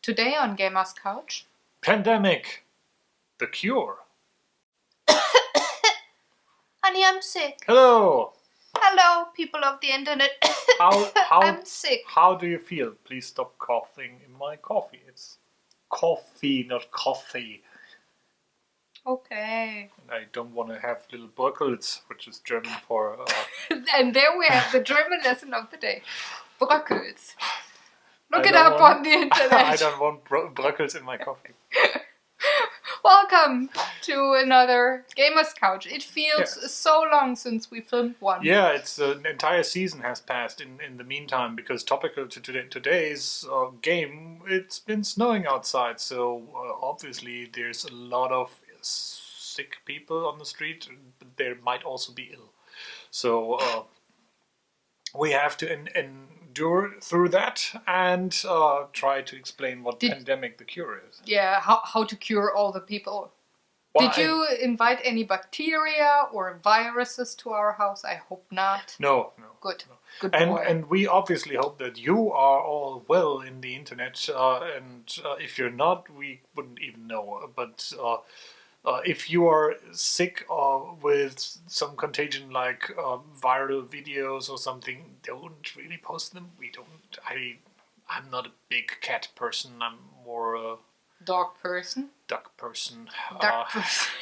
Today on Gamer's Couch. Pandemic. The cure. Honey, I'm sick. Hello. Hello, people of the internet. How I'm sick. How do you feel? Please stop coughing in my coffee. It's coffee, not coffee. Okay. And I don't want to have little bröckels, which is German for... And there we have the German lesson of the day. Bröckels. Look I it don't up want- on the internet. I don't want bröckels in my coffee. Welcome to another Gamer's Couch. It feels Yes. so long since we filmed one. Yeah, it's an entire season has passed in the meantime, because topical to today's game, it's been snowing outside, so obviously there's a lot of sick people on the street, but there might also be ill. So we have to endure through that and try to explain what pandemic the cure is. Yeah, how to cure all the people. Well, Did you invite any bacteria or viruses to our house? I hope not. No. Good. No. Good boy. And we obviously hope that you are all well in the internet. And if you're not, we wouldn't even know. But if you are sick with some contagion like viral videos or something, don't really post them. We don't. I'm not a big cat person. I'm more a Dog person. duck person. Duck person.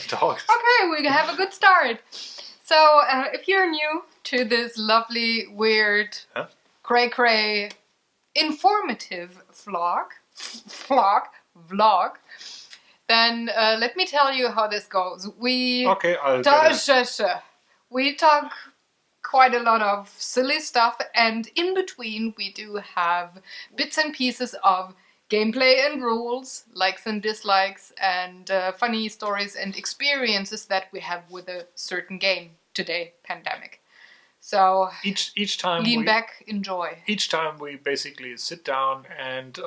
Dogs. Okay, we have a good start. So, if you're new to this lovely, weird, cray-cray, informative vlog, then let me tell you how this goes. We talk quite a lot of silly stuff, and in between we do have bits and pieces of gameplay and rules, likes and dislikes, and funny stories and experiences that we have with a certain game today, Pandemic. So each time lean back, enjoy. Each time we basically sit down and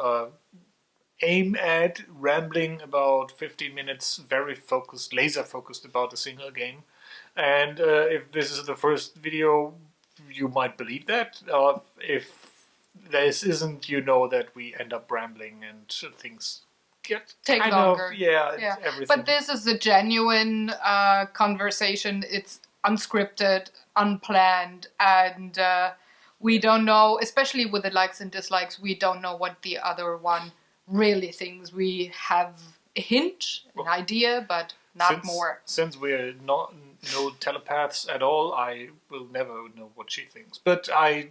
aim at rambling about 15 minutes, very focused, laser focused about a single game. And if this is the first video, you might believe that. If this isn't, you know that we end up rambling and things take longer. Everything. But this is a genuine conversation. It's unscripted, unplanned, and we don't know, especially with the likes and dislikes, we don't know what the other one really thinks. We have a hint, an idea, but not more. Since we're no telepaths at all, I will never know what she thinks. But I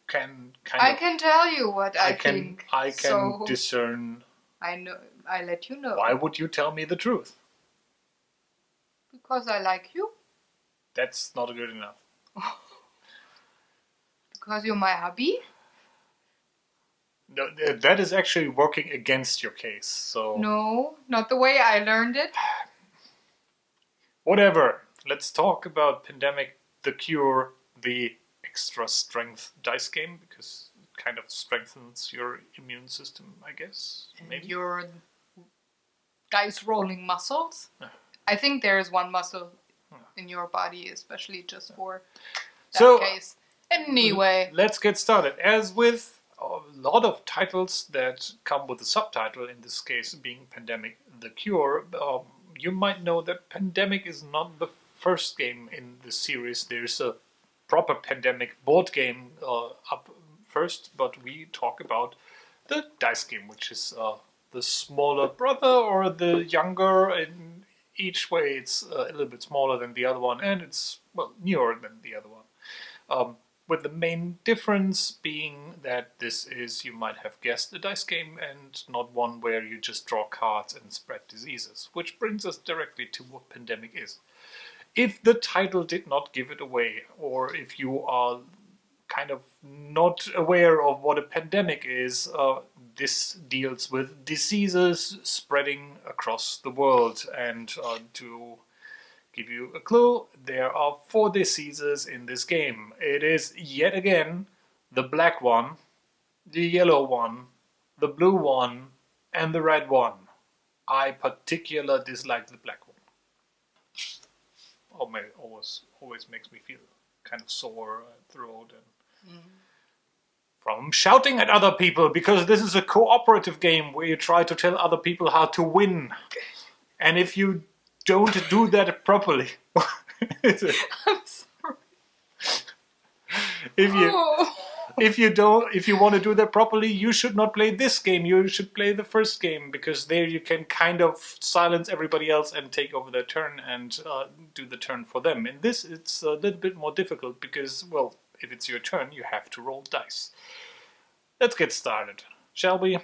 can I can tell you what I think. I can discern. I know. I let you know. Why would you tell me the truth? Because I like you. That's not good enough. Because you're my hubby. No, that is actually working against your case. So no, not the way I learned it. Whatever. Let's talk about Pandemic, the Cure, the extra strength dice game, because it kind of strengthens your immune system, I guess. Maybe your dice rolling muscles. I think there is one muscle in your body, especially just for that case. Anyway, let's get started. As with a lot of titles that come with a subtitle, in this case being Pandemic, the Cure, you might know that Pandemic is not the first game in the series. There's a proper Pandemic board game up first, but we talk about the dice game, which is the smaller brother or the younger. In each way, it's a little bit smaller than the other one, and it's newer than the other one. With the main difference being that this is, you might have guessed, a dice game and not one where you just draw cards and spread diseases, which brings us directly to what Pandemic is. If the title did not give it away, or if you are kind of not aware of what a pandemic is, this deals with diseases spreading across the world. And to give you a clue, there are 4 diseases in this game. It is yet again the black one, the yellow one, the blue one, and the red one. I particularly dislike the black one. Always makes me feel kind of sore throat and from shouting at other people, because this is a cooperative game where you try to tell other people how to win. And if you don't do that properly, I'm sorry. if you want to do that properly, you should not play this game. You should play the first game, because there you can kind of silence everybody else and take over their turn and do the turn for them. In this, it's a little bit more difficult because, well, if it's your turn, you have to roll dice. Let's get started, shall we?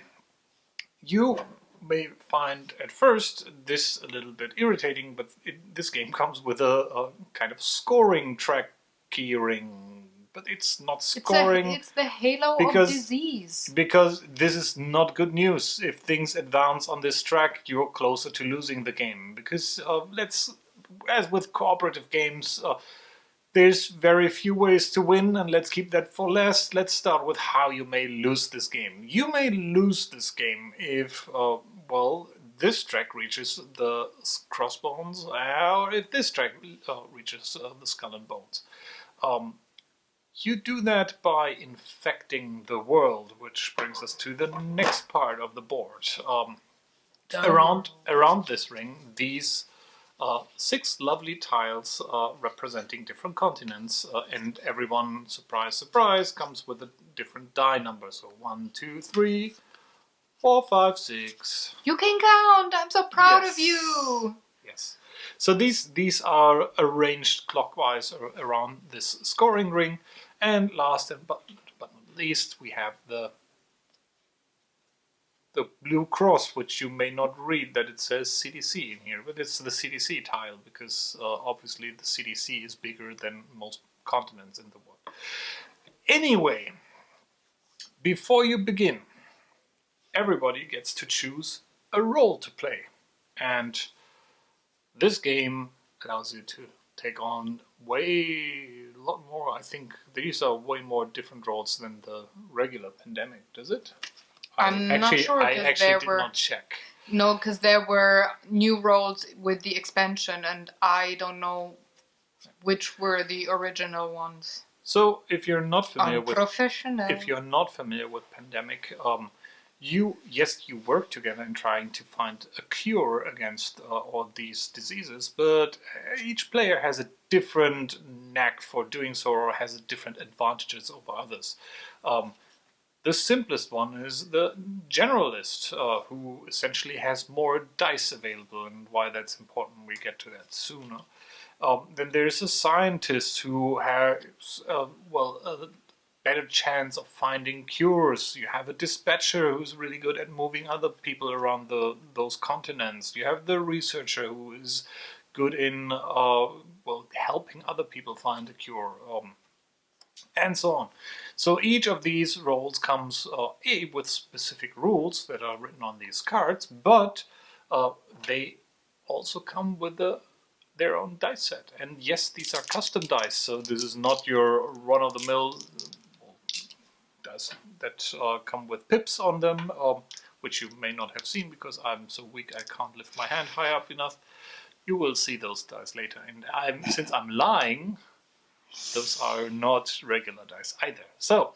You may find at first this a little bit irritating, but this game comes with a kind of scoring track keyring. But it's not scoring. It's the halo of disease. Because this is not good news. If things advance on this track, you're closer to losing the game. Because as with cooperative games, there's very few ways to win, and let's keep that for last. Let's start with how you may lose this game. You may lose this game if, this track reaches the crossbones, or if this track reaches the skull and bones. You do that by infecting the world, which brings us to the next part of the board. Around this ring, these 6 lovely tiles representing different continents, and everyone, surprise, surprise, comes with a different die number. So 1, 2, 3, 4, 5, 6. You can count! I'm so proud of you! Yes. So these are arranged clockwise around this scoring ring. And last but not least, we have the blue cross, which you may not read that it says CDC in here, but it's the CDC tile, because obviously the CDC is bigger than most continents in the world. Anyway, before you begin, everybody gets to choose a role to play. And this game allows you to take on a lot more. I think these are way more different roles than the regular Pandemic, does it? I'm not sure. I actually did not check. No, because there were new roles with the expansion, and I don't know which were the original ones. So, if you're not familiar with Pandemic, you work together in trying to find a cure against all these diseases, but each player has a different knack for doing so, or has different advantages over others. The simplest one is the generalist, who essentially has more dice available, and why that's important, we get to that sooner. Then there's a scientist who has a better chance of finding cures. You have a dispatcher who's really good at moving other people around those continents. You have the researcher who is good in helping other people find a cure, and so on. So each of these roles comes with specific rules that are written on these cards, but they also come with their own dice set. And yes, these are custom dice, so this is not your run-of-the-mill dice that come with pips on them, which you may not have seen because I'm so weak I can't lift my hand high up enough. You will see those dice later. And since I'm lying, those are not regular dice either. So,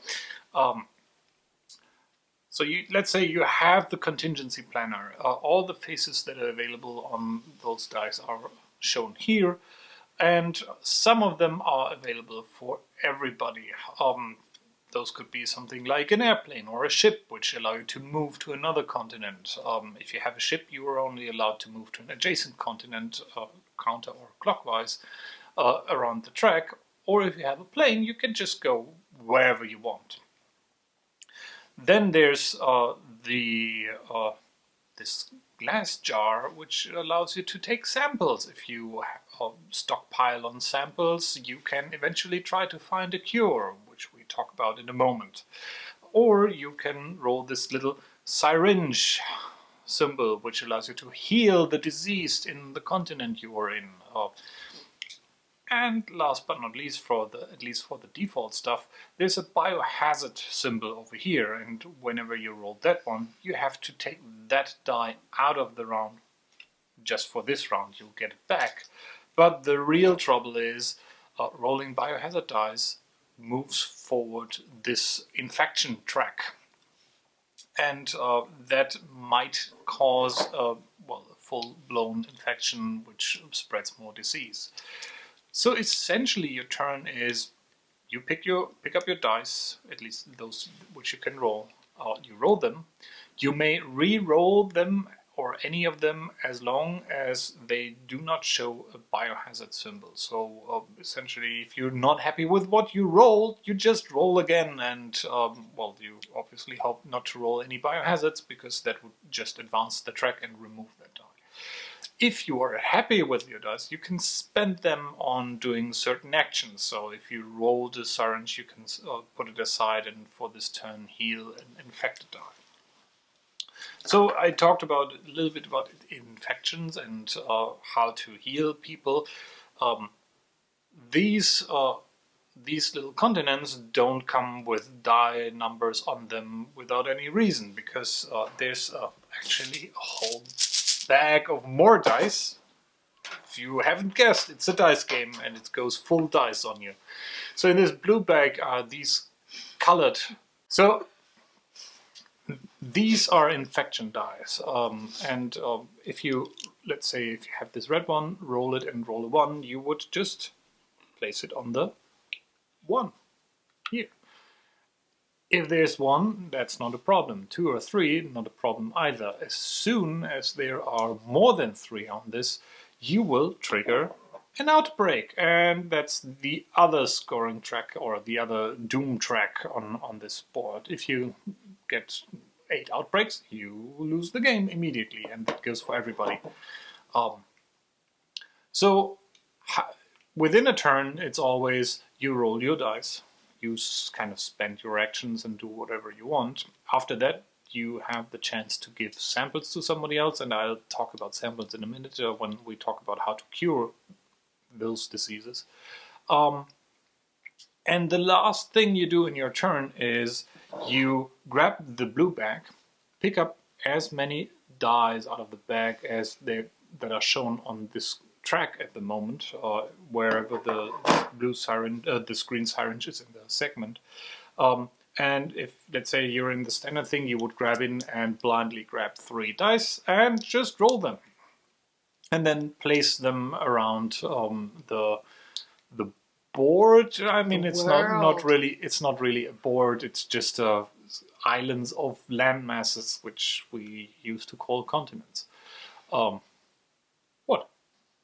let's say you have the contingency planner. All the faces that are available on those dice are shown here, and some of them are available for everybody. Those could be something like an airplane or a ship, which allow you to move to another continent. If you have a ship, you are only allowed to move to an adjacent continent, counter or clockwise, around the track. Or if you have a plane, you can just go wherever you want. Then there's this glass jar, which allows you to take samples. If you stockpile on samples, you can eventually try to find a cure, which we talk about in a moment. Or you can roll this little syringe symbol, which allows you to heal the diseased in the continent you are in. And last but not least, at least for the default stuff, there's a biohazard symbol over here, and whenever you roll that one, you have to take that die out of the round. Just for this round, you'll get it back. But the real trouble is rolling biohazard dice moves forward this infection track. And that might cause a full-blown infection which spreads more disease. So essentially your turn is you pick up your dice, at least those which you can roll. You roll them. You may re-roll them or any of them as long as they do not show a biohazard symbol. So essentially, if you're not happy with what you rolled, you just roll again, and you obviously hope not to roll any biohazards because that would just advance the track and remove that die. If you are happy with your dice, you can spend them on doing certain actions. So if you roll the syringe, you can put it aside and for this turn heal an infected die. So I talked a little bit about infections and how to heal people. These little continents don't come with die numbers on them without any reason, because there's actually a whole bag of more dice. If you haven't guessed, it's a dice game and it goes full dice on you. So in this blue bag are these colored. So these are infection dice, and if you, let's say, if you have this red one, roll it and roll a 1, you would just place it on the 1 here. If there's 1, that's not a problem. 2 or 3, not a problem either. As soon as there are more than 3 on this, you will trigger an outbreak, and that's the other scoring track or the other doom track on this board. If you get 8 outbreaks, you lose the game immediately, and that goes for everybody. Within a turn, it's always you roll your dice, you kind of spend your actions and do whatever you want. After that, you have the chance to give samples to somebody else, and I'll talk about samples in a minute when we talk about how to cure those diseases. And the last thing you do in your turn is you grab the blue bag, pick up as many dies out of the bag as that are shown on this track at the moment, wherever the blue syringe, this green syringe is in the segment. And if, let's say, you're in the standard thing, you would grab in and blindly grab 3 dice and just roll them, and then place them around the board. I mean, it's not really a board. It's just islands of land masses, which we used to call continents. What?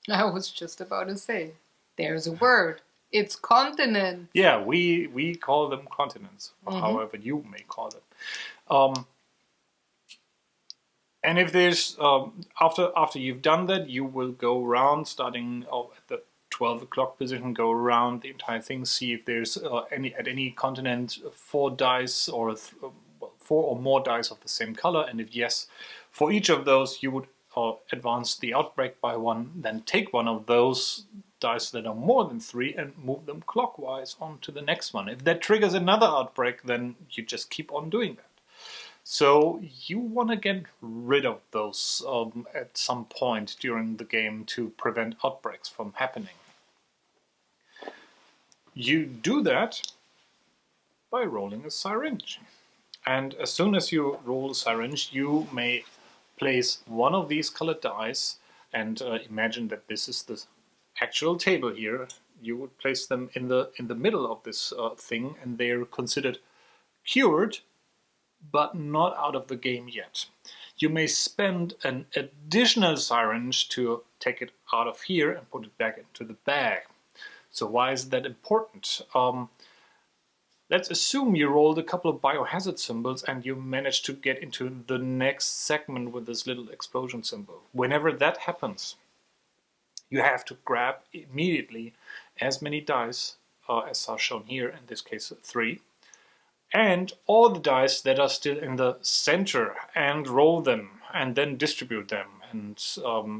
I was just about to say, there's a word. It's continent. Yeah, we call them continents, however you may call them. And if there's after you've done that, you will go around, starting at the 12 o'clock position, go around the entire thing, see if there's at any continent 4 dice or 4 or more dice of the same color, and if yes, for each of those you would advance the outbreak by 1, then take one of those dice that are more than 3 and move them clockwise on to the next one. If that triggers another outbreak, then you just keep on doing that. So you want to get rid of those at some point during the game to prevent outbreaks from happening. You do that by rolling a syringe. And as soon as you roll a syringe, you may place one of these colored dice, and imagine that this is the actual table here. You would place them in the middle of this thing, and they're considered cured, but not out of the game yet. You may spend an additional syringe to take it out of here and put it back into the bag. So why is that important? Let's assume you rolled a couple of biohazard symbols and you managed to get into the next segment with this little explosion symbol. Whenever that happens, you have to grab immediately as many dice as are shown here, in this case 3, and all the dice that are still in the center, and roll them and then distribute them. And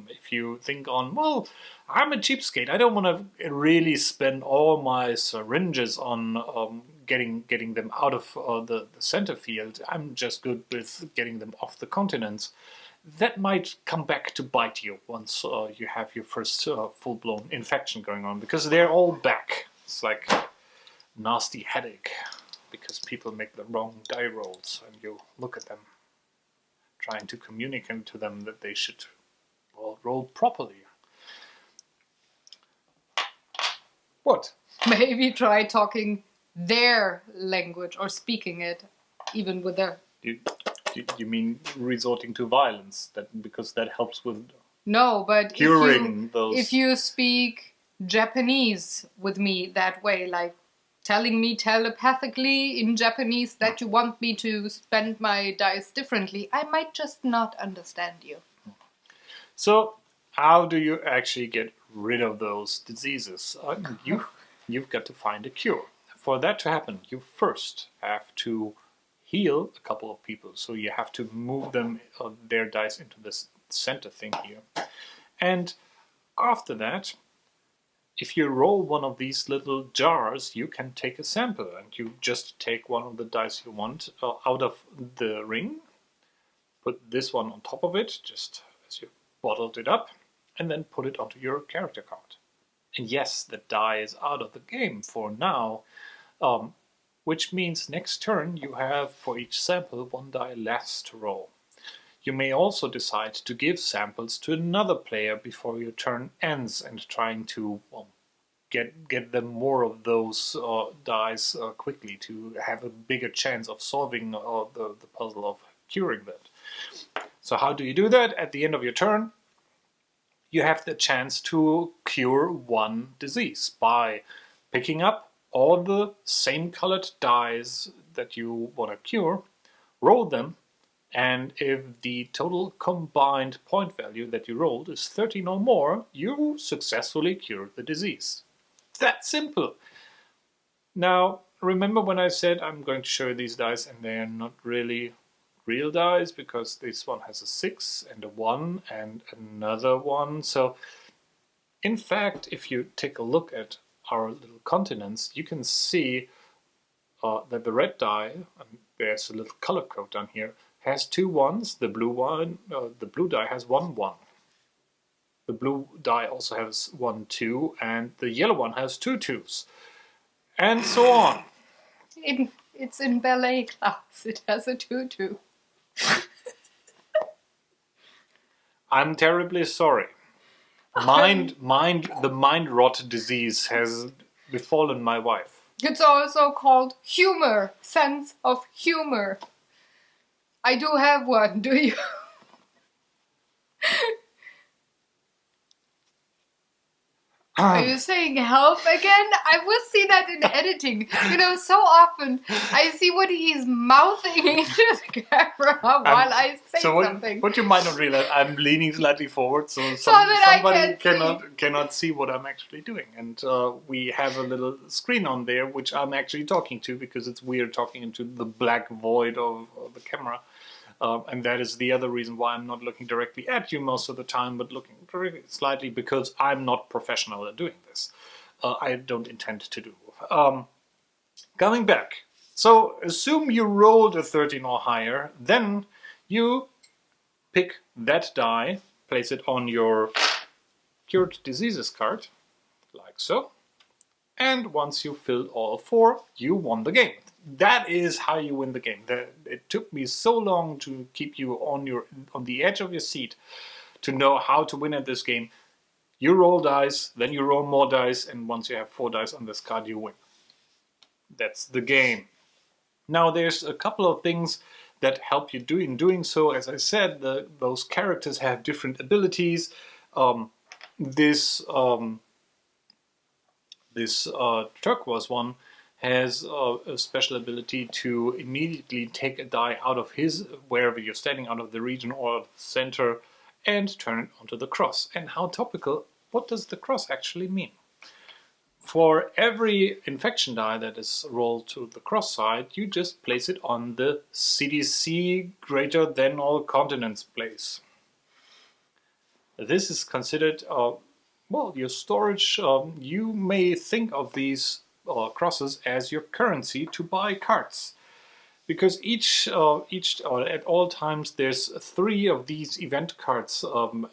if you think on, well, I'm a cheapskate, I don't want to really spend all my syringes on getting them out of the center field, I'm just good with getting them off the continents. That might come back to bite you once you have your first full-blown infection going on, because they're all back. It's like nasty headache because people make the wrong die rolls and you look at them trying to communicate to them that they should roll properly. What? Maybe try talking their language or speaking it, even with their... You mean resorting to violence? Because that helps with No, but curing if you speak Japanese with me that way, like telling me telepathically in Japanese that you want me to spend my dice differently, I might just not understand you. So, how do you actually get rid of those diseases? You've got to find a cure. For that to happen, you first have to heal a couple of people. So you have to move them, their dice into this center thing here. And after that, if you roll one of these little jars, you can take a sample and you just take one of the dice you want out of the ring, put this one on top of it, just as you bottled it up, and then put it onto your character card. And yes, the die is out of the game for now, which means next turn you have for each sample one die less to roll. You may also decide to give samples to another player before your turn ends and trying to get them more of those dice quickly to have a bigger chance of solving the puzzle of curing that. So how do you do that? At the end of your turn, you have the chance to cure one disease by picking up all the same colored dice that you want to cure, roll them, and if the total combined point value that you rolled is 13 or more, you successfully cured the disease. That simple. Now, remember when I said I'm going to show you these dice and they're not really real dice because this one has a 6 and a 1 and another 1. So, in fact, if you take a look at our little continents, you can see that the red die, and there's a little color code down here, has 2 1s. The blue die has 1 1. The blue die also has 1 2, and the yellow one has 2 2s, and so on. It's in ballet class. It has a tutu. I'm terribly sorry. The mind rot disease has befallen my wife. It's also called humor, sense of humor. I do have one, do you? Are you saying help again? I will see that in editing. You know, so often I see what he's mouthing into the camera while I say something. What you might not realize, I'm leaning slightly forward so that somebody cannot see what I'm actually doing. And we have a little screen on there which I'm actually talking to because it's weird talking into the black void of the camera. And that is the other reason why I'm not looking directly at you most of the time, but looking slightly because I'm not professional at doing this. I don't intend to do. Coming back. So assume you rolled a 13 or higher, then you pick that die, place it on your Cured Diseases card, like so. And once you fill all 4, you won the game. That is how you win the game. It took me so long to keep you on the edge of your seat to know how to win at this game. You roll dice, then you roll more dice, and once you have 4 dice on this card, you win. That's the game. Now, there's a couple of things that help you in doing so. As I said, those characters have different abilities. This turquoise one has a special ability to immediately take a die out of wherever you're standing, out of the region or the center, and turn it onto the cross. And how topical, what does the cross actually mean? For every infection die that is rolled to the cross side, you just place it on the CDC greater than all continents place. This is considered, your storage. You may think of these crosses as your currency to buy cards. Because at all times there's 3 of these event cards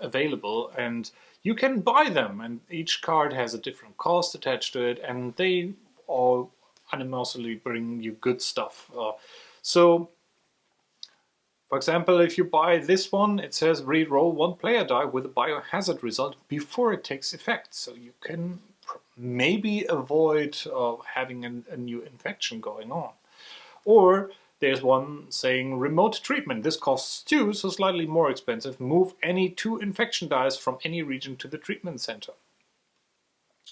available, and you can buy them, and each card has a different cost attached to it, and they all anonymously bring you good stuff. So, for example, if you buy this one, it says re-roll one player die with a biohazard result before it takes effect. So you can maybe avoid having a new infection going on. Or there's one saying remote treatment. This costs 2, so slightly more expensive. Move any 2 infection dice from any region to the treatment center.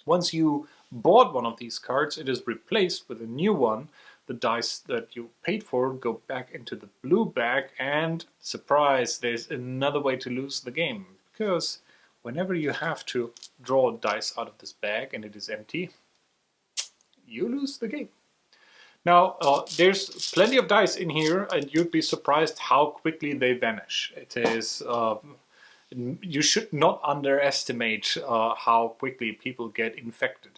Once you bought one of these cards, it is replaced with a new one. The dice that you paid for go back into the blue bag, and surprise, there's another way to lose the game. Because whenever you have to draw dice out of this bag and it is empty, you lose the game. Now, there's plenty of dice in here, and you'd be surprised how quickly they vanish. It is... you should not underestimate how quickly people get infected.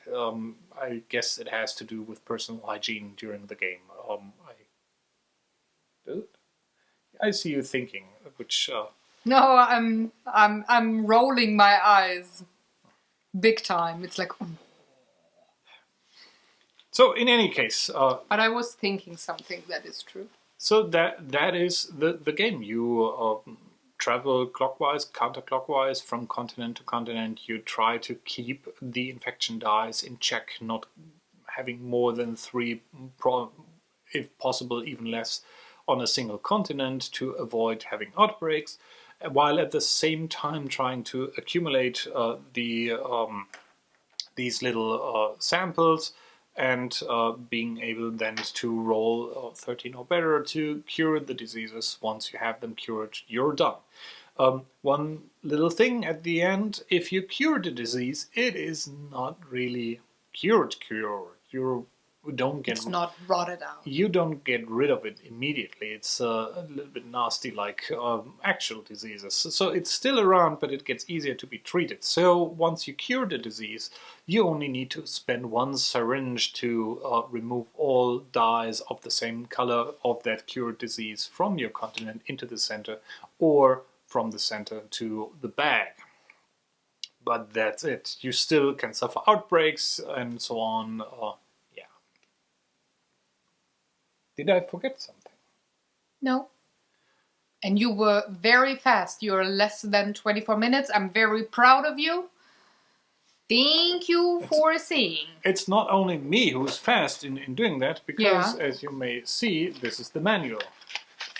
I guess it has to do with personal hygiene during the game. I see you thinking, which... No, I'm rolling my eyes big time. It's like... So, in any case... but I was thinking something that is true. So that is the game. You... travel clockwise, counterclockwise from continent to continent. You try to keep the infection dice in check, not having more than 3, if possible even less, on a single continent to avoid having outbreaks, while at the same time trying to accumulate these little samples and being able then to roll 13 or better to cure the diseases. Once you have them cured, you're done. One little thing at the end, if you cure the disease, it is not really cured. It's not rotted out. You don't get rid of it immediately. It's a little bit nasty like actual diseases. So it's still around, but it gets easier to be treated. So once you cure the disease, you only need to spend 1 syringe to remove all dyes of the same color of that cured disease from your continent into the center, or from the center to the bag. But that's it. You still can suffer outbreaks and so on. Did I forget something? No. And you were very fast. You're less than 24 minutes. I'm very proud of you. Thank you for saying. It's not only me who's fast in doing that, because as you may see, this is the manual.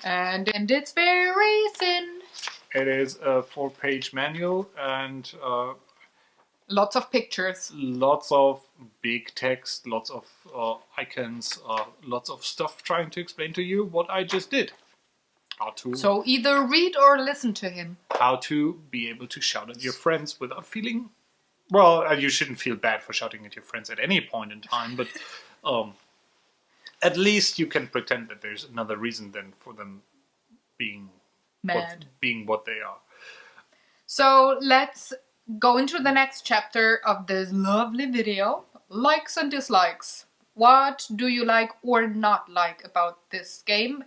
And it's very thin. It is a 4-page manual, and lots of pictures. Lots of big text, lots of icons, lots of stuff trying to explain to you what I just did. So either read or listen to him. How to be able to shout at your friends without feeling... Well, you shouldn't feel bad for shouting at your friends at any point in time, but at least you can pretend that there's another reason than for them being mad, being what they are. So let's go into the next chapter of this lovely video. Likes and dislikes. What do you like or not like about this game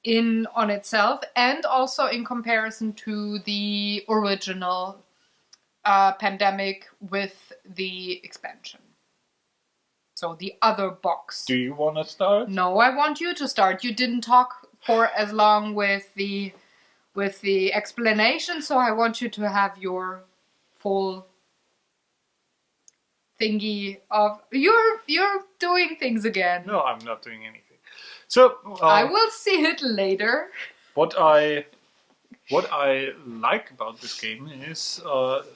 on itself, and also in comparison to the original Pandemic with the expansion? So the other box. Do you want to start? No, I want you to start. You didn't talk for as long with the explanation, so I want you to have your full thingy of you're doing things again. No, I'm not doing anything. So I will see it later. What I like about this game is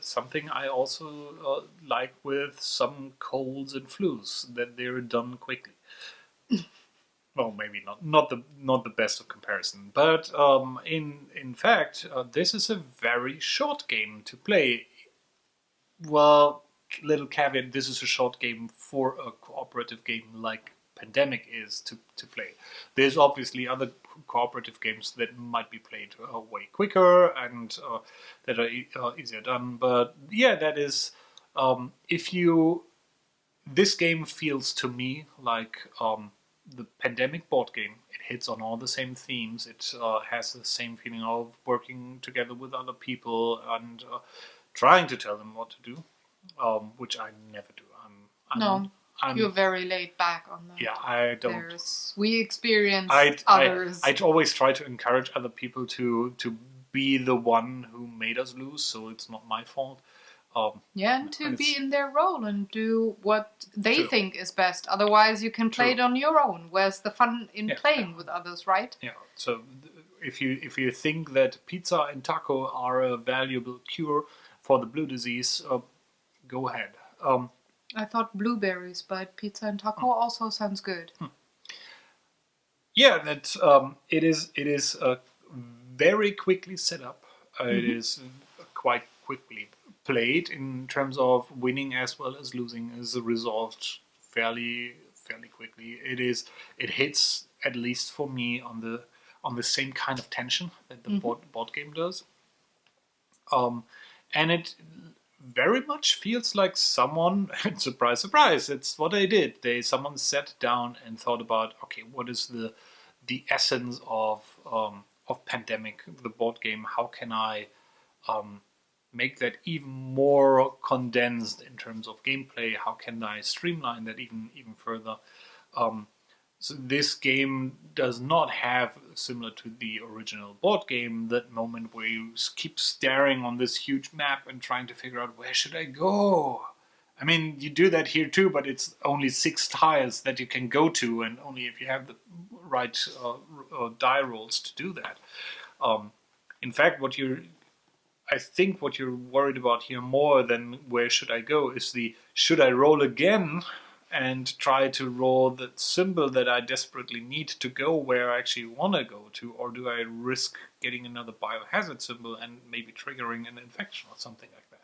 something I also like with some colds and flus, that they're done quickly. Well, maybe not the best of comparison, but in fact, this is a very short game to play. Well, little caveat: this is a short game for a cooperative game like Pandemic is to play. There's obviously other cooperative games that might be played way quicker and that are easier done. But yeah, that is this game feels to me like the Pandemic board game. It hits on all the same themes. It has the same feeling of working together with other people and trying to tell them what to do, which I never do. You're very laid back on that. Yeah, I don't. We experienced others. I'd always try to encourage other people to be the one who made us lose, so it's not my fault. And to be in their role and do what they think is best. Otherwise, you can play it on your own. Where's the fun in playing with others, right? Yeah. So if you think that pizza and taco are a valuable cure for the blue disease, go ahead. I thought blueberries, but pizza and taco also sounds good. Yeah, that it is very quickly set up. It is quite quickly played in terms of winning as well as losing is resolved fairly quickly. It hits, at least for me, on the same kind of tension that the board game does. And it very much feels like someone, surprise, surprise, it's what they did. Someone sat down and thought about, okay, what is the essence of Pandemic, the board game? How can I make that even more condensed in terms of gameplay? How can I streamline that even further? So this game does not have, similar to the original board game, that moment where you keep staring on this huge map and trying to figure out, where should I go? I mean, you do that here too, but it's only 6 tiles that you can go to, and only if you have the right die rolls to do that. In fact, I think what you're worried about here more than where should I go is should I roll again and try to roll the symbol that I desperately need to go where I actually want to go to, or do I risk getting another biohazard symbol and maybe triggering an infection or something like that?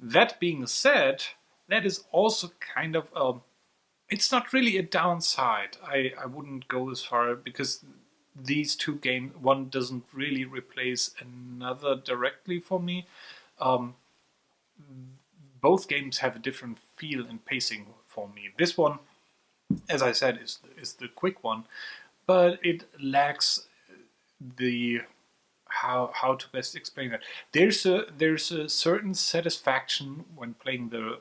That being said, that is also kind of it's not really a downside. I wouldn't go as far, because these two games, one doesn't really replace another directly for me. Both games have a different feel and pacing for me. This one, as I said, is the quick one, but it lacks the how to best explain that. There's a certain satisfaction when playing the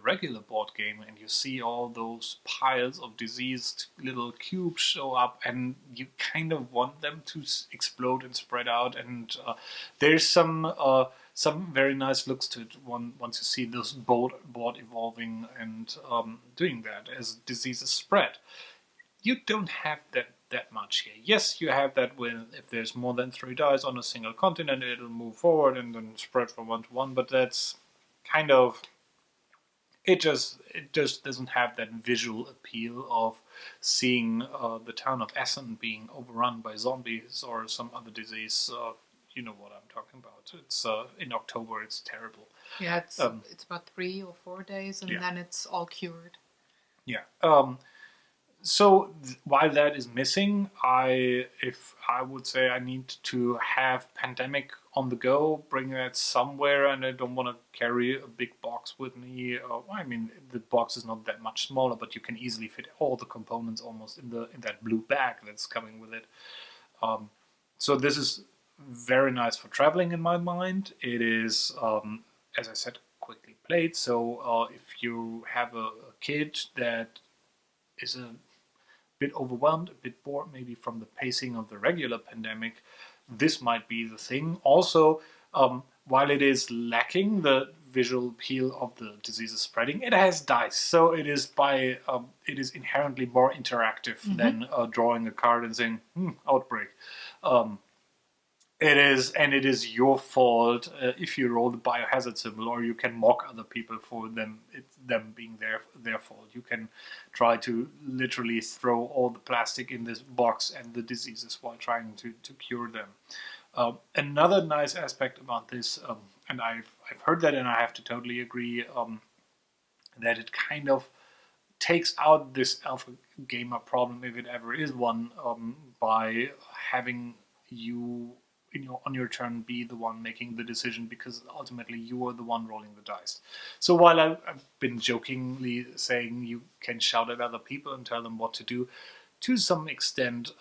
regular board game, and you see all those piles of diseased little cubes show up, and you kind of want them to explode and spread out. And there's some very nice looks to it once you see this board evolving and doing that as diseases spread. You don't have that much here. Yes, you have that when if there's more than 3 dice on a single continent, it'll move forward and then spread from one to one. But that's kind of it. Just doesn't have that visual appeal of seeing the town of Essen being overrun by zombies or some other disease. You know what I'm talking about. It's in October. It's terrible. Yeah, it's about 3 or 4 days, and then it's all cured. Yeah. So while that is missing, I would say I need to have Pandemic on the go, bring that somewhere, and I don't want to carry a big box with me. I mean, the box is not that much smaller, but you can easily fit all the components almost in that blue bag that's coming with it. So this is very nice for traveling in my mind. It is, as I said, quickly played. So if you have a kid that is a bit overwhelmed, a bit bored maybe from the pacing of the regular Pandemic, this might be the thing. Also, while it is lacking the visual appeal of the diseases spreading, it has dice, so it is inherently more interactive than drawing a card and saying outbreak. It is your fault if you roll the biohazard symbol, or you can mock other people for them. It's them being their fault. You can try to literally throw all the plastic in this box and the diseases while trying to cure them. Another nice aspect about this, and I've heard that, and I have to totally agree, that it kind of takes out this alpha gamer problem, if it ever is one, by having you on your turn be the one making the decision, because ultimately you are the one rolling the dice. So while I've been jokingly saying you can shout at other people and tell them what to do, to some extent,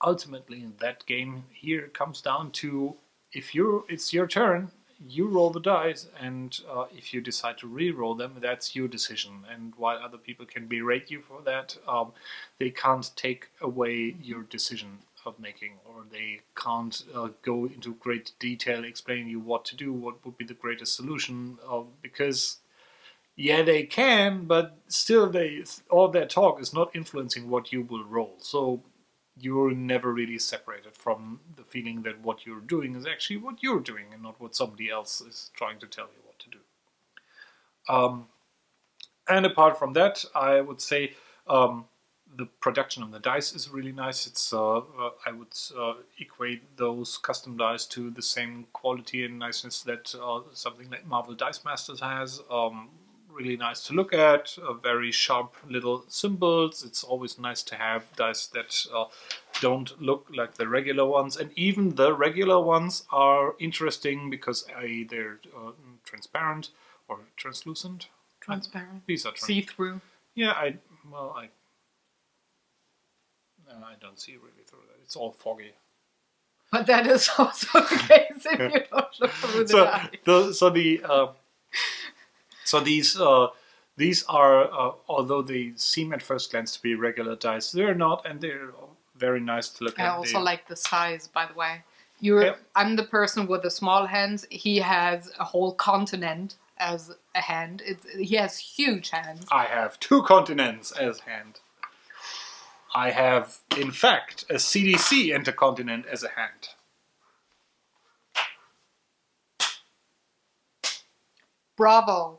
ultimately in that game here it comes down to, if it's your turn, you roll the dice, and if you decide to re-roll them, that's your decision. And while other people can berate you for that, they can't take away your decision of making, or they can't go into great detail explaining you what to do, what would be the greatest solution, because yeah, they can, but still, all their talk is not influencing what you will roll. So you're never really separated from the feeling that what you're doing is actually what you're doing and not what somebody else is trying to tell you what to do. And apart from that, I would say the production on the dice is really nice. It's I would equate those custom dice to the same quality and niceness that something like Marvel Dice Masters has. Really nice to look at, very sharp little symbols. It's always nice to have dice that don't look like the regular ones, and even the regular ones are interesting because they're transparent or translucent. Transparent. These are see-through. Yeah, I don't see really through that. It's all foggy. But that is also the case if you don't look through the dice. So these are, although they seem at first glance to be regular dice, they're not, and they're very nice to look at. I also like the size, by the way. I'm the person with the small hands. He has a whole continent as a hand. He has huge hands. I have 2 continents as hand. I have, in fact, a CDC intercontinent as a hand. Bravo.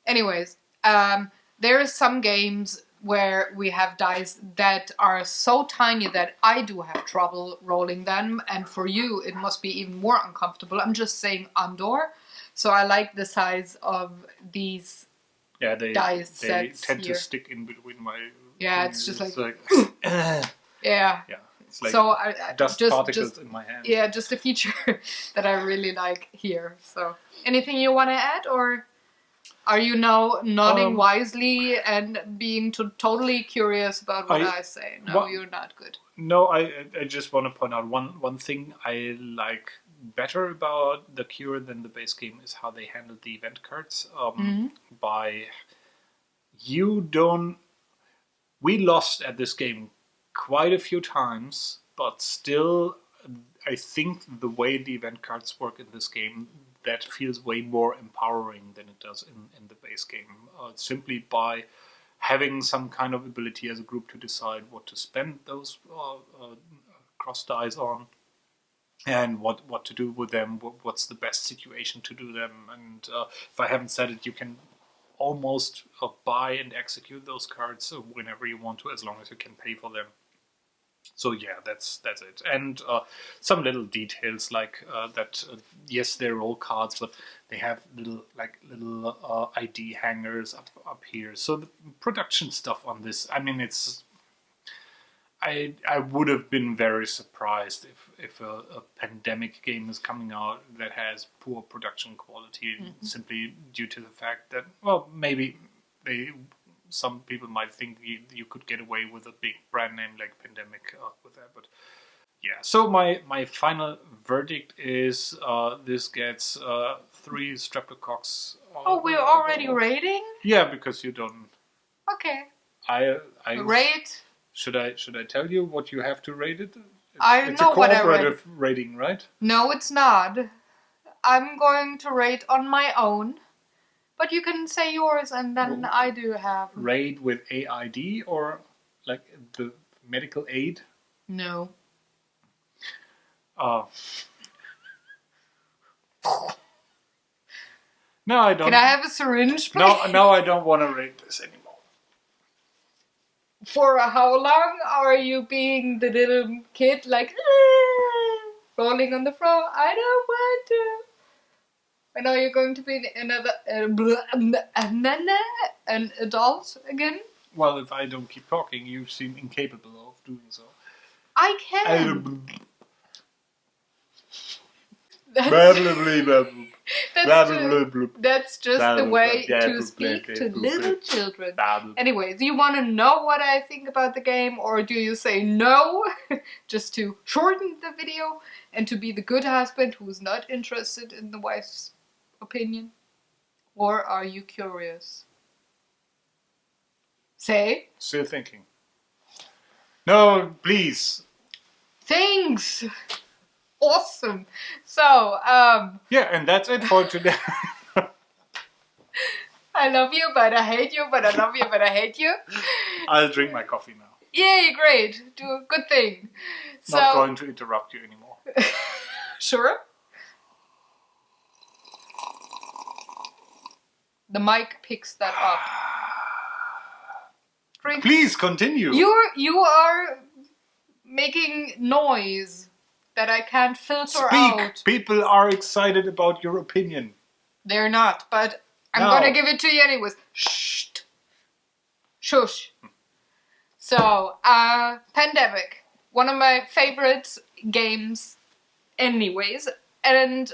Anyways, there are some games where we have dice that are so tiny that I do have trouble rolling them, and for you it must be even more uncomfortable. I'm just saying Andor. So I like the size of these dice sets. They tend here. to stick in between my... Yeah, it's just like yeah. Yeah. It's like so dust particles in my hand. Yeah, just a feature that I really like here. So, anything you want to add, or are you now nodding wisely and being totally curious about what I say? No, you're not good. No, I just want to point out one thing I like better about the Cure than the base game is how they handled the event cards. We lost at this game quite a few times, but still, I think the way the event cards work in this game, that feels way more empowering than it does in the base game. Simply by having some kind of ability as a group to decide what to spend those cross dice on, and what to do with them, what's the best situation to do them. And if I haven't said it, you can almost buy and execute those cards whenever you want to, as long as you can pay for them. So yeah, that's it. And some little details like that. Yes, they're all cards, but they have little ID hangers up here. So the production stuff on this, I mean, it's. I would have been very surprised if a pandemic game is coming out that has poor production quality, simply due to the fact that, well, maybe some people might think you could get away with a big brand name like Pandemic with that, but yeah. So my final verdict is this gets 3 streptococcus. Oh, we're already rating? Yeah, because you don't. Okay. I rate. Should I tell you what you have to rate it? It's a cooperative rating, right? No, it's not. I'm going to rate on my own. But you can say yours, and then I do have... Rate with AID, or like the medical aid? No. No, I don't. Can I have a syringe, please? No, I don't want to rate this anymore. For how long are you being the little kid, like, rolling on the floor? I don't want to. When are you going to be an adult again? Well, if I don't keep talking, you seem incapable of doing so. I can. That's just the way to speak to little children. Anyways, do you want to know what I think about the game, or do you say no, just to shorten the video and to be the good husband who's not interested in the wife's opinion? Or are you curious? Say? Still thinking. No, please. Thanks! Awesome! So, Yeah, and that's it for today. I love you, but I hate you, but I love you, but I hate you. I'll drink my coffee now. Yay, great. Do a good thing. Not going to interrupt you anymore. Sure? The mic picks that up. Drink. Please continue. You are making noise that I can't filter out. Speak. People are excited about your opinion. They're not, but I'm gonna give it to you anyways. Shh. Shush. So, Pandemic. One of my favorite games anyways. And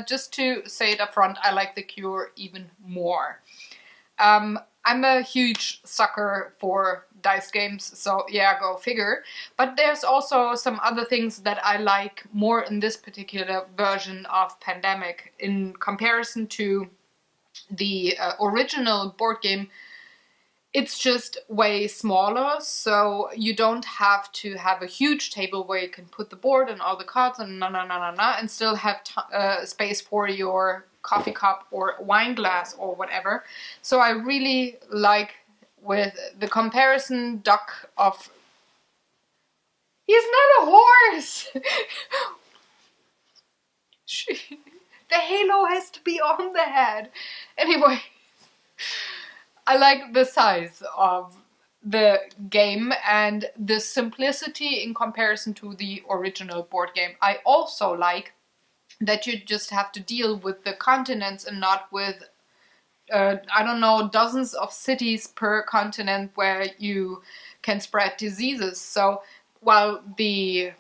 just to say it up front, I like The Cure even more. I'm a huge sucker for dice games, so yeah, go figure. But there's also some other things that I like more in this particular version of Pandemic in comparison to the original board game. It's just way smaller, so you don't have to have a huge table where you can put the board and all the cards and and still have space for your coffee cup or wine glass or whatever. So I really like with the comparison duck of... He's not a horse! The halo has to be on the head. Anyway... I like the size of the game and the simplicity in comparison to the original board game. I also like that you just have to deal with the continents and not with, dozens of cities per continent where you can spread diseases. So while the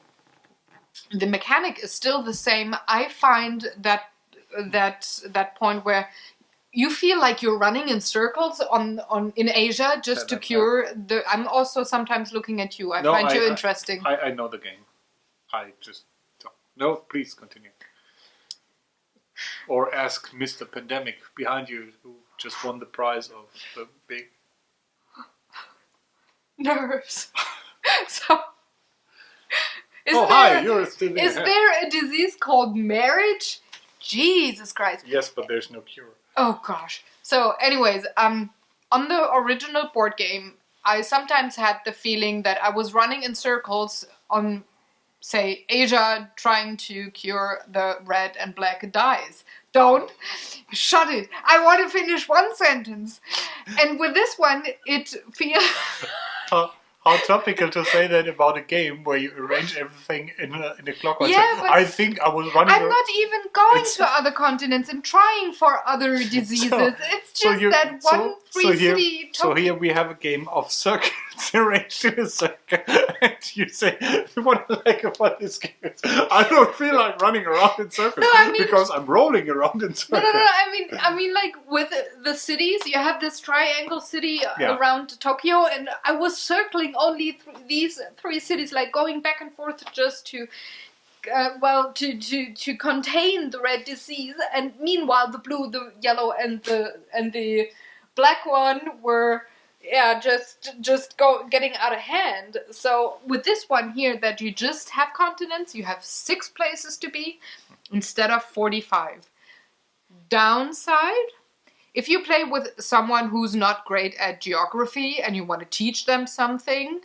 mechanic is still the same, I find that point where you feel like you're running in circles in Asia just to cure the... I'm also sometimes looking at you. I find you interesting. I know the game. I just don't. No, please continue. Or ask Mr. Pandemic behind you, who just won the prize of the big... Nerves. So... Hi, you're still there. Is there a disease called marriage? Jesus Christ. Yes, but there's no cure. Oh gosh. So anyways, on the original board game, I sometimes had the feeling that I was running in circles on, say, Asia trying to cure the red and black dyes. Don't. Shut it. I want to finish one sentence. And with this one, it feels... How topical to say that about a game where you arrange everything in a clockwise. Yeah, but I think I was running... I'm not even going to other continents and trying for other diseases. It's just that one free-city... So here we have a game of circles arranged in a circle. And you say, what I like about this game is I don't feel like running around in circles because I'm rolling around in circles. No. I mean, like with the cities, you have this triangle city around Tokyo, and I was circling only these three cities, like going back and forth just to contain the red disease, and meanwhile the blue, the yellow, and the black one were getting out of hand. So with this one here, that you just have continents, you have 6 places to be instead of 45. Downside: if you play with someone who's not great at geography and you want to teach them something,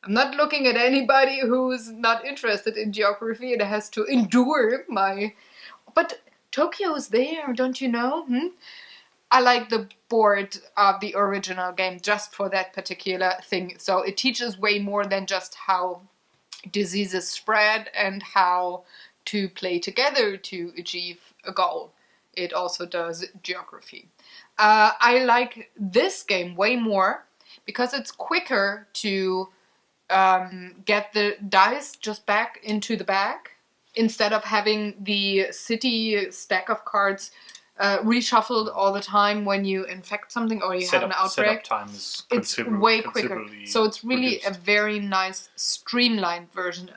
I'm not looking at anybody who's not interested in geography and has to endure my... But Tokyo's there, don't you know? I like the board of the original game just for that particular thing. So it teaches way more than just how diseases spread and how to play together to achieve a goal. It also does geography. I like this game way more because it's quicker to get the dice just back into the bag instead of having the city stack of cards reshuffled all the time when you infect something or you have an outbreak. Setup time is it's way quicker. So it's really a very nice streamlined version.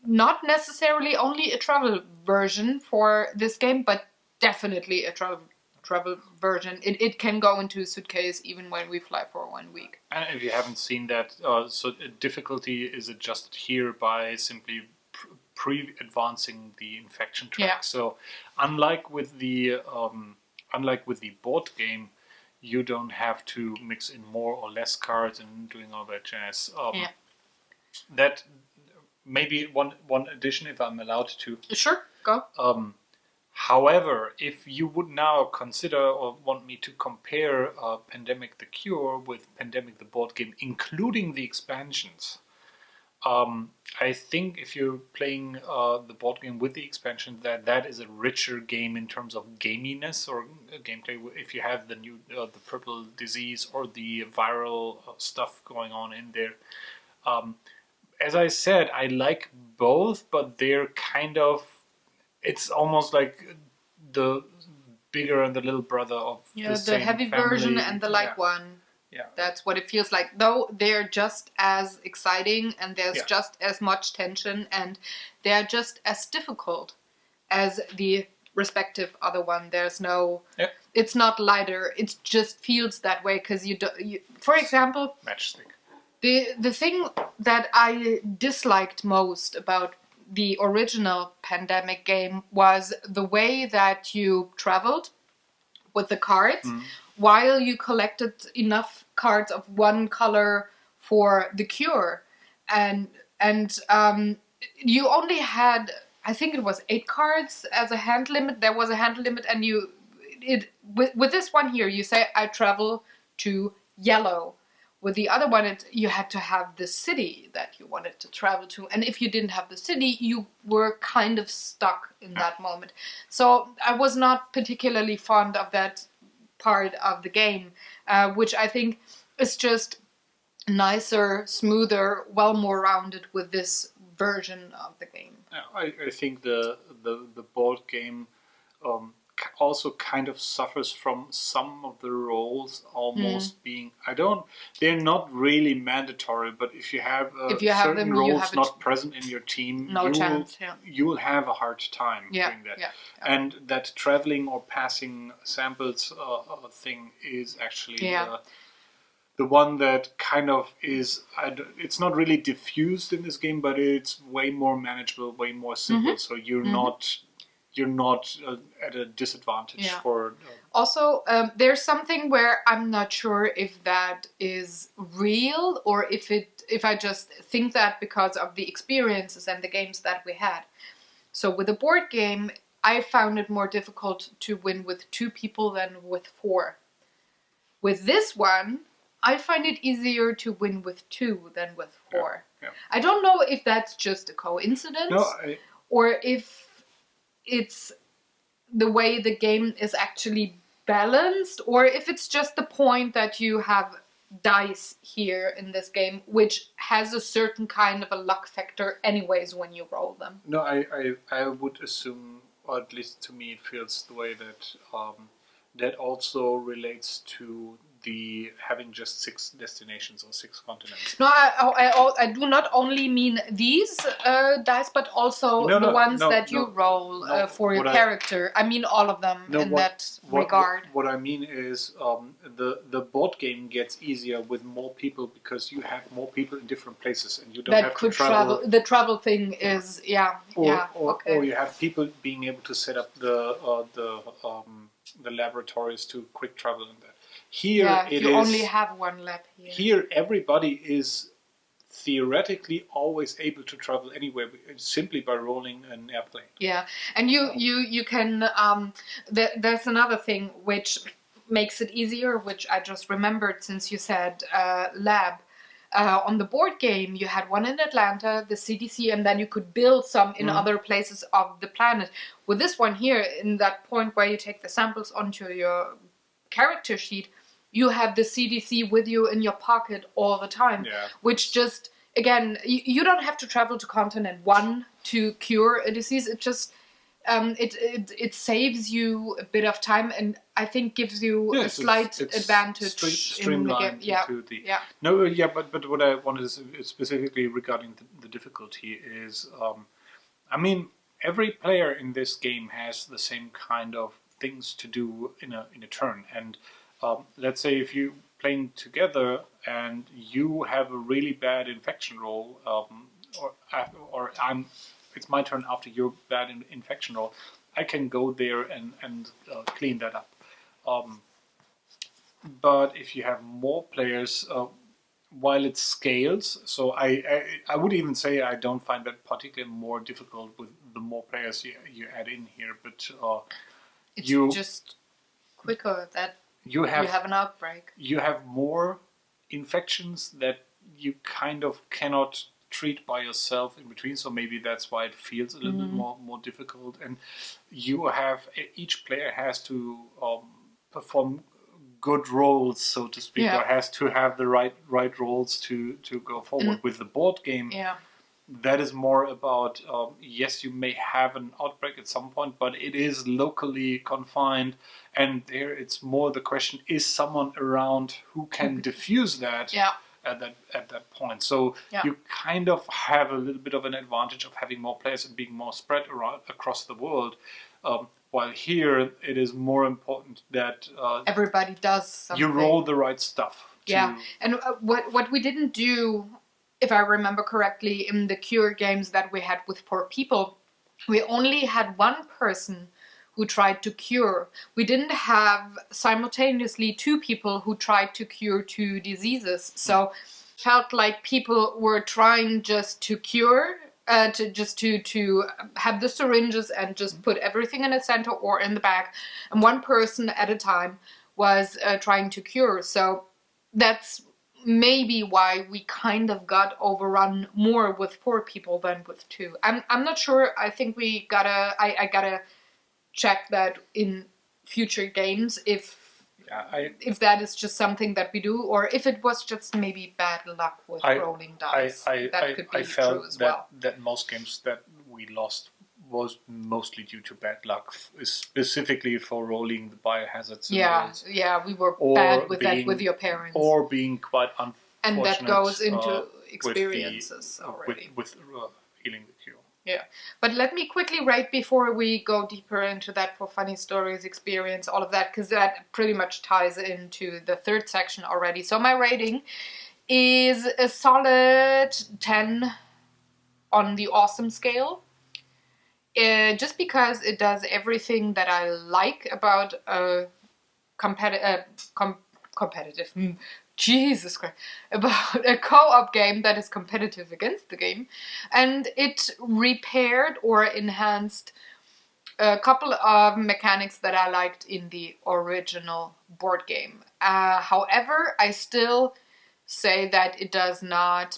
Not necessarily only a travel version for this game, but definitely a travel version. It can go into a suitcase even when we fly for 1 week. And if you haven't seen that, so difficulty is adjusted here by simply pre-advancing the infection track. Yeah. So unlike with the board game, you don't have to mix in more or less cards and doing all that jazz. Yeah. That maybe one addition, if I'm allowed to. Sure, go. However, if you would now consider or want me to compare Pandemic the Cure with Pandemic the board game, including the expansions, I think if you're playing the board game with the expansion, that is a richer game in terms of gaminess or gameplay. If you have the new the purple disease or the viral stuff going on in there. As I said, I like both, but they're kind of... It's almost like the bigger and the little brother of the same heavy family. version and the light one. Yeah. That's what it feels like. Though they're just as exciting and there's just as much tension and they're just as difficult as the respective other one. There's no... Yeah. It's not lighter. It just feels that way because for example... Matchstick. The thing that I disliked most about the original Pandemic game was the way that you traveled with the cards while you collected enough cards of one color for the cure. And you only had, I think it was 8 cards as a hand limit. There was a hand limit, and with this one here, you say, I travel to yellow. With the other one, you had to have the city that you wanted to travel to. And if you didn't have the city, you were kind of stuck in that moment. So I was not particularly fond of that part of the game, which I think is just nicer, smoother, well more rounded with this version of the game. I think the board game also kind of suffers from some of the roles almost being... They're not really mandatory, but if you have certain them, roles not present in your team, you will have a hard time doing that. Yeah. And that traveling or passing samples thing is actually the one that kind of is... it's not really diffused in this game, but it's way more manageable, way more simple. So you're not at a disadvantage for... Also, there's something where I'm not sure if that is real or if I just think that because of the experiences and the games that we had. So with a board game, I found it more difficult to win with 2 people than with 4. With this one, I find it easier to win with 2 than with 4. Yeah. I don't know if that's just a coincidence or if it's the way the game is actually balanced, or if it's just the point that you have dice here in this game, which has a certain kind of a luck factor anyways when you roll them. No, I would assume, or at least to me it feels the way that that also relates to the having just 6 destinations or 6 continents. No, I do not only mean these dice, but also the ones that you roll for your character. I mean all of them in that regard. What I mean is the board game gets easier with more people because you have more people in different places and you don't have to travel. The travel thing is, Or you have people being able to set up the laboratories to quick travel in that. Here you only have 1 lab here. Here everybody is theoretically always able to travel anywhere simply by rolling an airplane. Yeah, and you can... there's another thing which makes it easier, which I just remembered since you said lab. On the board game, you had one in Atlanta, the CDC, and then you could build some in other places of the planet. With this one here, in that point where you take the samples onto your character sheet, you have the CDC with you in your pocket all the time, which just, again, you don't have to travel to continent 1 to cure a disease. It just it saves you a bit of time, and I think gives you a slight advantage in the game. But what I wanted to specifically regarding the difficulty is, I mean, every player in this game has the same kind of things to do in a turn. And let's say if you playing together and you have a really bad infection roll, or it's my turn after your bad infection roll, I can go there and clean that up. But if you have more players, while it scales, so I would even say I don't find that particularly more difficult with the more players you add in here, but It's you just quicker that you you have an outbreak. you have more infections that you kind of cannot treat by yourself in between, so maybe that's why it feels a little bit more difficult. And you have each player has to perform good roles, so to speak, or has to have the right roles to go forward. With the board game, that is more about yes, you may have an outbreak at some point, but it is locally confined, and there it's more the question: is someone around who can diffuse that? At that point, so you kind of have a little bit of an advantage of having more players and being more spread around across the world. While here, it is more important that everybody does something. You roll the right stuff. And what we didn't do, if I remember correctly, in the cure games that we had with 4 people, we only had one person who tried to cure. We didn't have simultaneously 2 people who tried to cure 2 diseases. So felt like people were trying just to cure, to have the syringes and just put everything in the center or in the back, and one person at a time was trying to cure. So that's maybe why we kind of got overrun more with 4 people than with 2. I'm not sure. I think I gotta check that in future games if that is just something that we do, or if it was just maybe bad luck with rolling dice. That could be true as well. That most games that we lost was mostly due to bad luck, specifically for rolling the biohazards. We were bad with that with your parents, or being quite unfortunate. And that goes into experiences already with healing the cure. Yeah, but let me quickly rate before we go deeper into that for funny stories, experience, all of that, because that pretty much ties into the 3rd section already. So my rating is a solid 10 on the awesome scale. Just because it does everything that I like about a competitive... Jesus Christ, about a co-op game that is competitive against the game. And it repaired or enhanced a couple of mechanics that I liked in the original board game. However, I still say that it does not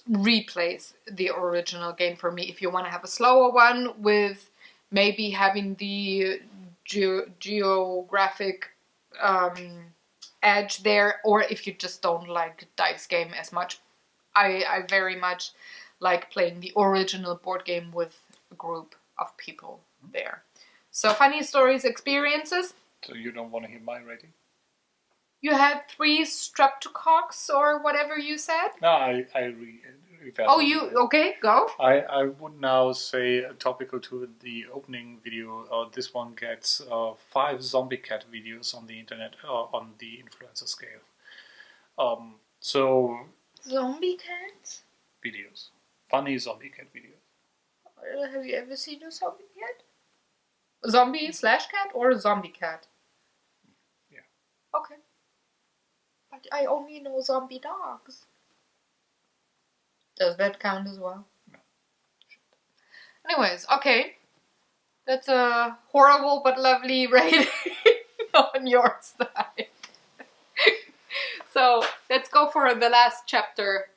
replace the original game for me. If you want to have a slower one with maybe having the geographic edge there, or if you just don't like dice game as much, I very much like playing the original board game with a group of people there. So funny stories, experiences. So you don't want to hear my rating? You had 3 streptococcus or whatever you said? No, I Oh, you okay? Go. I would now say, topical to the opening video, this one gets 5 zombie cat videos on the internet on the influencer scale. So zombie cats videos, funny zombie cat videos. Have you ever seen a zombie cat? Zombie/cat or a zombie cat? Yeah. Okay. But I only know zombie dogs. Does that count as well? No. Anyways, okay. That's a horrible but lovely rating on your side. So, let's go for the last chapter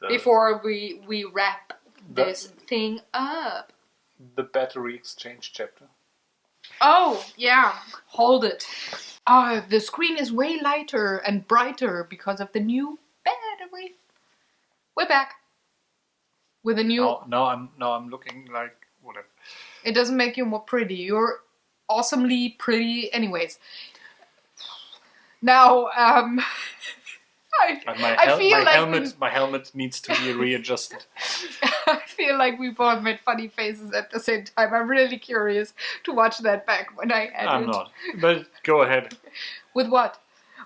before we wrap this thing up. The battery exchange chapter. Oh, yeah. Hold it. The screen is way lighter and brighter because of the new battery. We're back. With a new... No, I'm looking like whatever. It doesn't make you more pretty. You're awesomely pretty anyways. Now, I feel my like... My helmet needs to be readjusted. I feel like we both made funny faces at the same time. I'm really curious to watch that back when I edit. I'm not. But go ahead. With what?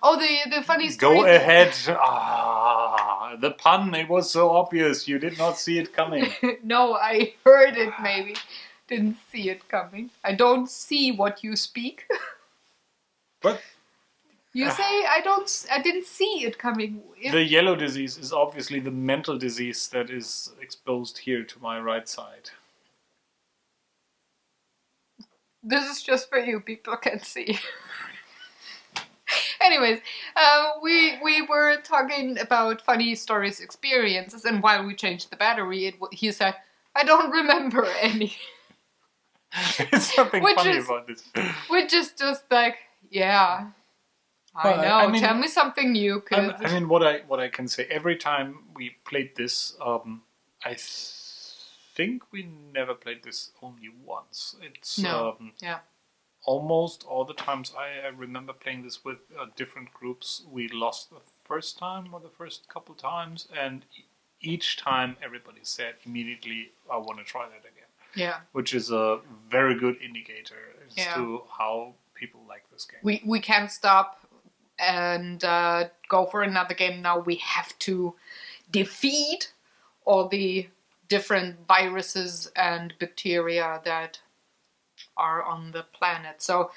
Oh, the funny stories. Go ahead. The pun. It was so obvious. You did not see it coming. No, I heard it maybe. Didn't see it coming. I don't see what you speak. But you say I didn't see it coming. The yellow disease is obviously the mental disease that is exposed here to my right side. This is just for you. People can see. Anyways, we were talking about funny stories, experiences, and while we changed the battery, he said, "I don't remember any." There's something funny about this. Which is just like, yeah, Well, I know. I mean, tell me something new. I mean, what I can say, every time we played this, I think we never played this only once. It's yeah. Almost all the times I remember playing this with different groups, we lost the first time or the first couple times, and each time everybody said immediately, "I want to try that again." Yeah. Which is a very good indicator as to how people like this game. We can't stop and go for another game now. We have to defeat all the different viruses and bacteria that are on the planet. So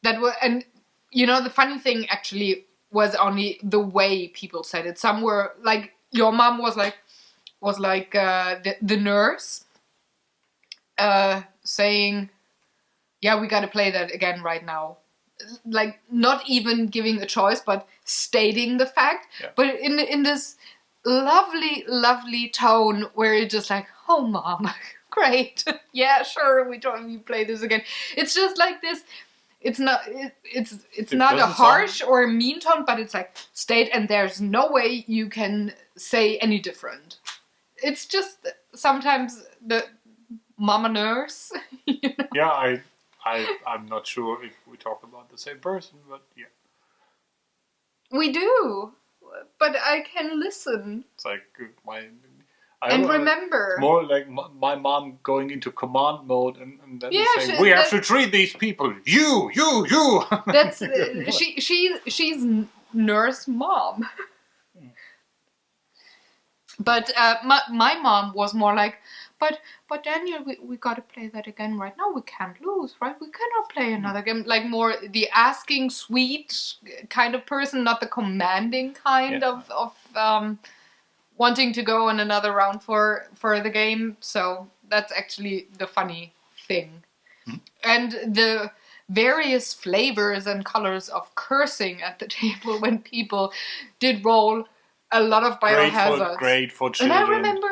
that was, and you know, the funny thing actually was only the way people said it. Some were like, your mom was like the nurse saying, "Yeah, we got to play that again right now." Like not even giving a choice, but stating the fact, but in this lovely tone where you're just like, "Oh, Mom, great, yeah, sure, we play this again." It's just like this. It's not. It's not a harsh or a mean tone, but it's like state, and there's no way you can say any different. It's just sometimes the mama nurse. You know? Yeah, I'm not sure if we talk about the same person, but yeah. We do, but I can listen. It's like remember. It's more like my mom going into command mode and then saying, "We have to treat these people. You." That's she's nurse mom. But my mom was more like, but Daniel, we got to play that again right now. We can't lose, right? We cannot play another game. Like more the asking sweet kind of person, not the commanding kind of wanting to go on another round for the game. So that's actually the funny thing. Mm-hmm. And the various flavors and colors of cursing at the table when people did roll a lot of biohazards. Great for children. And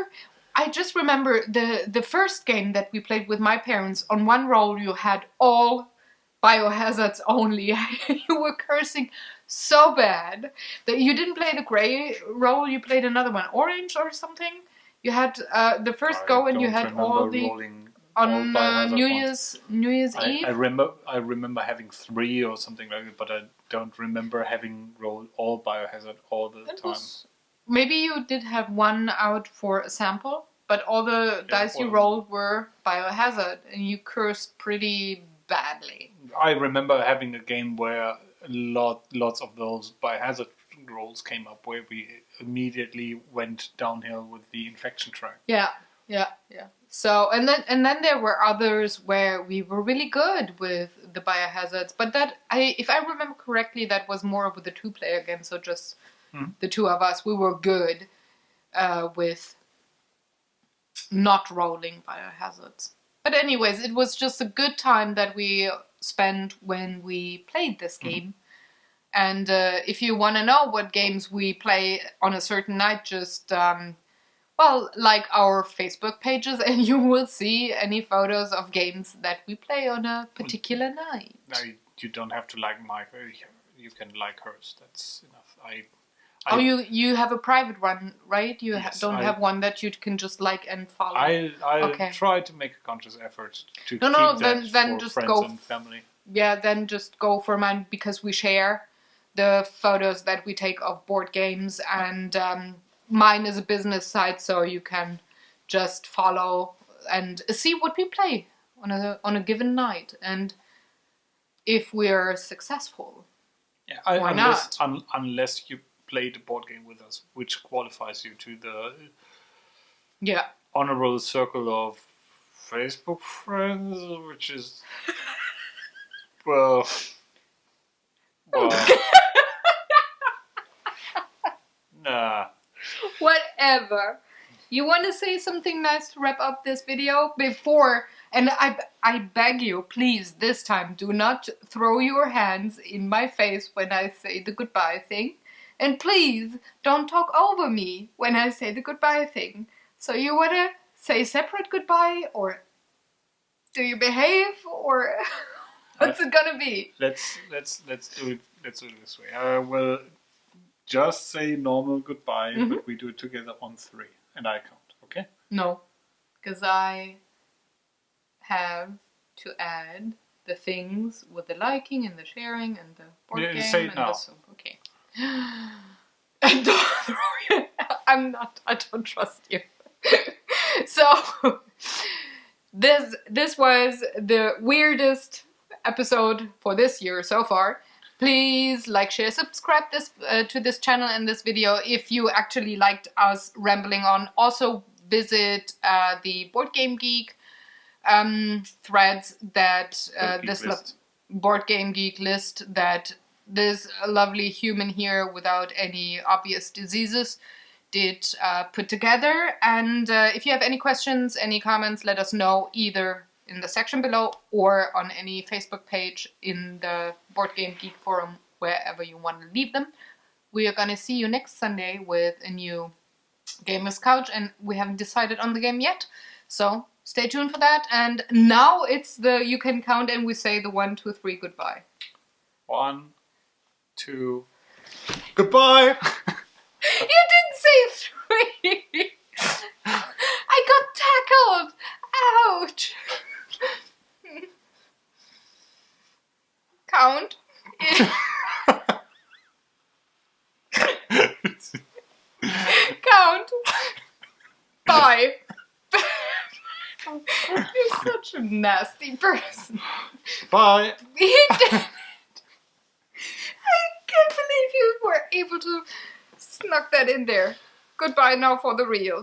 I just remember the first game that we played with my parents. On one roll you had all biohazards only. You were cursing so bad that you didn't play the gray roll, you played another one, orange or something. You had the first go and you had all the on New Year's Eve. I remember having 3 or something like that, but I don't remember having rolled all biohazard all the time. Maybe you did have 1 out for a sample, but all the dice you rolled were biohazard, and you cursed pretty badly. I remember having a game where lots of those biohazard rolls came up, where we immediately went downhill with the infection track. Yeah. So and then there were others where we were really good with the biohazards, but if I remember correctly, that was more of the 2-player game. So just the 2 of us, we were good with not rolling biohazards. But anyways, it was just a good time that we spent when we played this game. And if you want to know what games we play on a certain night, just like our Facebook pages, and you will see any photos of games that we play on a particular night. No, you don't have to like my. You can like hers. That's enough. You have a private one, right? You don't have one that you can just like and follow. I try to make a conscious effort to keep that then for just friends go and family. Yeah, then just go for mine, because we share the photos that we take of board games, and mine is a business site, so you can just follow and see what we play on a given night, and if we're successful. Yeah, Why unless you play the board game with us, which qualifies you to the honorable circle of Facebook friends, which is well. Nah. Whatever. You want to say something nice to wrap up this video before? And I beg you, please, this time, do not throw your hands in my face when I say the goodbye thing. And please, don't talk over me when I say the goodbye thing. So you want to say separate goodbye, or do you behave, or what's it gonna be? Let's do it this way. I will just say normal goodbye, but we do it together on 3, and I count. Okay? No, because I have to add the things with the liking and the sharing and the board game. Say it and now. Okay. And don't throw your... I don't trust you. So, this was the weirdest episode for this year so far. Please like, share, subscribe to this channel and this video if you actually liked us rambling on. Also visit the Board Game Geek threads that Board Game Geek list that this lovely human here without any obvious diseases did put together. And if you have any questions, any comments, let us know either in the section below or on any Facebook page in the Board Game Geek forum, wherever you want to leave them. We are going to see you next Sunday with a new Gamer's Couch, and we haven't decided on the game yet, so stay tuned for that. And now it's you can count and we say the 1, 2, 3 goodbye. 1, 2, goodbye! You didn't say 3! I got tackled! Ouch! Count. Count. 5. You're such a nasty person. Bye. He did it. I can't believe you were able to snuck that in there. Goodbye now for the real.